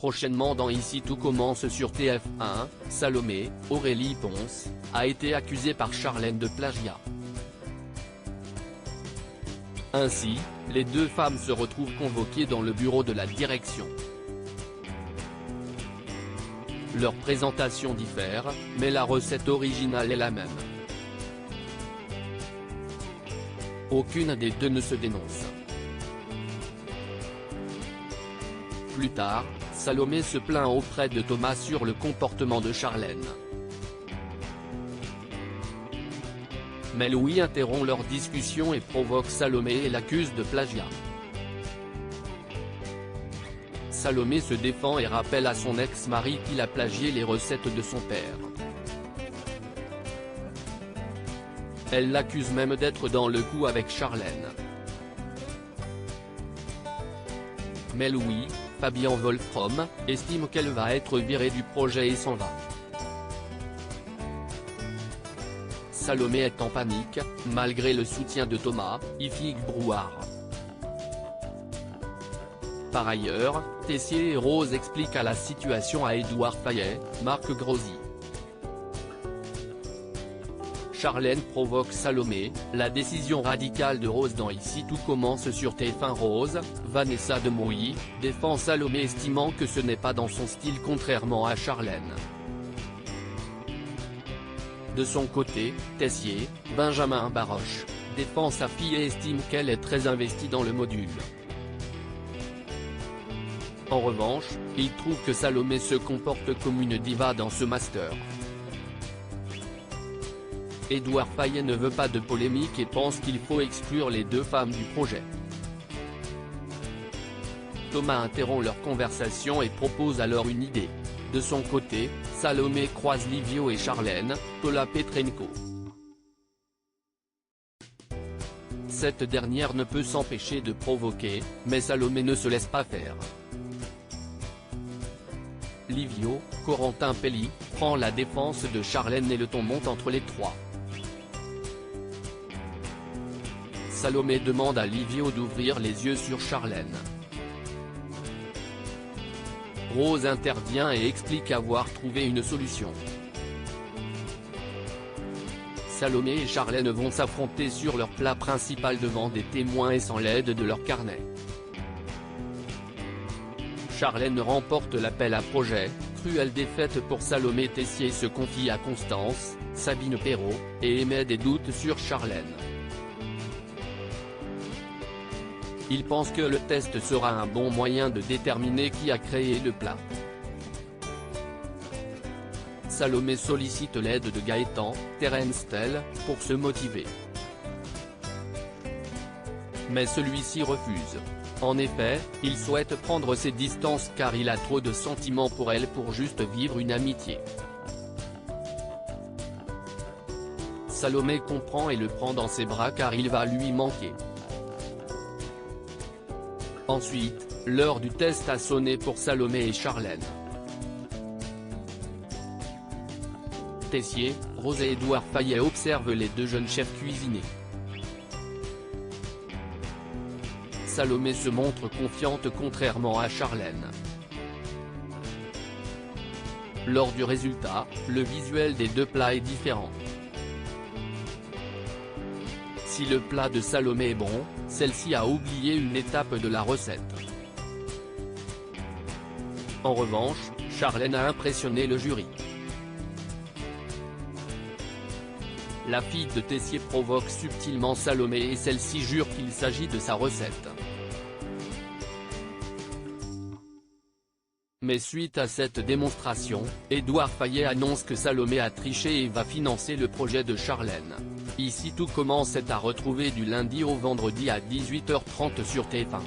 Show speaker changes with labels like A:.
A: prochainement dans Ici tout commence sur TF1, Salomé, Aurélie Ponce, a été accusée par Charlène de plagiat. Ainsi, les deux femmes se retrouvent convoquées dans le bureau de la direction. Leur présentation diffère, mais la recette originale est la même. Aucune des deux ne se dénonce. Plus tard, Salomé se plaint auprès de Thomas sur le comportement de Charlène. Mais Louis interrompt leur discussion et provoque Salomé et l'accuse de plagiat. Salomé se défend et rappelle à son ex-mari qu'il a plagié les recettes de son père. Elle l'accuse même d'être dans le coup avec Charlène. Mais Louis, Fabien Wolfrom, estime qu'elle va être virée du projet et s'en va. Salomé est en panique, malgré le soutien de Thomas, Yves Brouard. Par ailleurs, Tessier et Rose expliquent la situation à Édouard Fayet, Marc Grosy. Charlène provoque Salomé, la décision radicale de Rose dans Ici tout commence sur TF1. Rose, Vanessa Demouy, défend Salomé estimant que ce n'est pas dans son style contrairement à Charlène. De son côté, Tessier, Benjamin Baroche, défend sa fille et estime qu'elle est très investie dans le module. En revanche, il trouve que Salomé se comporte comme une diva dans ce master. Édouard Fayet ne veut pas de polémique et pense qu'il faut exclure les deux femmes du projet. Thomas interrompt leur conversation et propose alors une idée. De son côté, Salomé croise Livio et Charlène, Paula Petrenko. Cette dernière ne peut s'empêcher de provoquer, mais Salomé ne se laisse pas faire. Livio, Corentin Pelli, prend la défense de Charlène et le ton monte entre les trois. Salomé demande à Livio d'ouvrir les yeux sur Charlène. Rose intervient et explique avoir trouvé une solution. Salomé et Charlène vont s'affronter sur leur plat principal devant des témoins et sans l'aide de leur carnet. Charlène remporte l'appel à projet, cruelle défaite pour Salomé. Tessier se confie à Constance, Sabine Perrault, et émet des doutes sur Charlène. Il pense que le test sera un bon moyen de déterminer qui a créé le plat. Salomé sollicite l'aide de Gaëtan, Terence Tell, pour se motiver. Mais celui-ci refuse. En effet, il souhaite prendre ses distances car il a trop de sentiments pour elle pour juste vivre une amitié. Salomé comprend et le prend dans ses bras car il va lui manquer. Ensuite, l'heure du test a sonné pour Salomé et Charlène. Tessier, Rose et Édouard Fayet observent les deux jeunes chefs cuisiner. Salomé se montre confiante contrairement à Charlène. Lors du résultat, le visuel des deux plats est différent. Si le plat de Salomé est bon, celle-ci a oublié une étape de la recette. En revanche, Charlène a impressionné le jury. La fille de Tessier provoque subtilement Salomé et celle-ci jure qu'il s'agit de sa recette. Mais suite à cette démonstration, Édouard Fayet annonce que Salomé a triché et va financer le projet de Charlène. Ici tout commence est à retrouver du lundi au vendredi à 18h30 sur TF1.